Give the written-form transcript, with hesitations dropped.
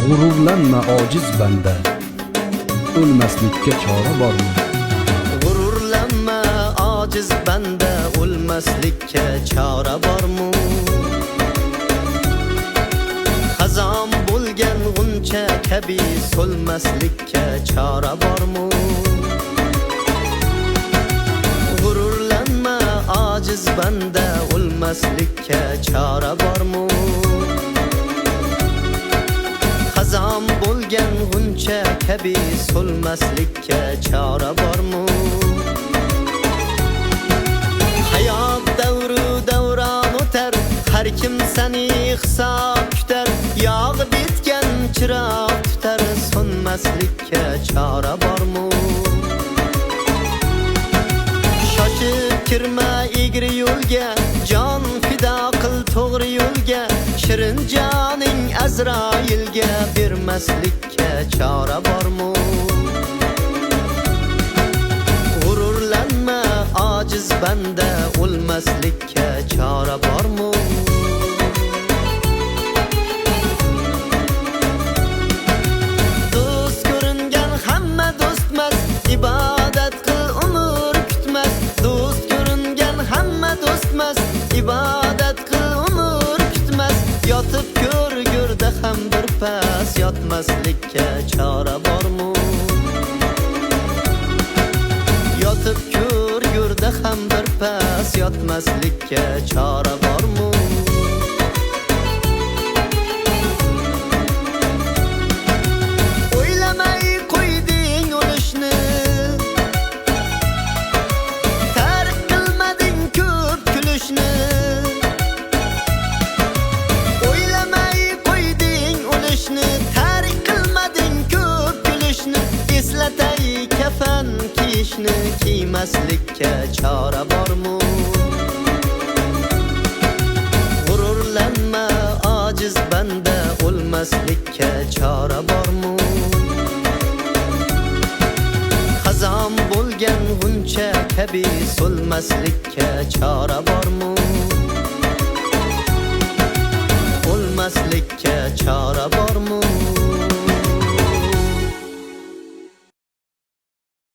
G'ururlanma ojiz banda, o'lmaslikka chora bormi? G'ururlanma ojiz banda, o'lmaslikka chora bormi? Xazon bo'lgan g'uncha kabi so'lmaslikka chora bormi? G'ururlanma ojiz banda, o'lmaslikka chora bormi? Xazon bo'lgan g'uncha kabi so'lmaslikka chora bormi? Hayot davru davron o'tar, har kim seni hisob kutar. Yog'i bitgan chiroq tutar, so'nmaslikka chora bormi? Shoshib kirma egri yo'lga, jon fido qil to'g'ri yo'lga. Shirin joning Azroilga bermaslikka chora bormi? G'ururlanma ojiz banda, o'lmaslikka chora bormi? Do'st ko'ringan hamma do'stmas, ibodat qil umr kutmas. Do'st ko'ringan hamma do'stmas, ibodat qil umr kutmas. Yotib ko'r go'rda ham bir pas, yotmaslikka chora bormi? Yotib ko'r go'rda ham bir pas, yotmaslikka chora bormi? O'ylamay qo'yding o'lishni, tark qilmading ko'p kulishni. O'ylamay qo'yding o'lishni, tark qilmading ko'p kulishni. Eslatay kafan kiyishni, kiymaslikka chora bormi? G'ururlanma ojiz banda, o'lmaslikka chora bormi? Xazon bo'lgan g'uncha kabi so'lmaslikka chora bormi? O'lmaslikka chora bormi?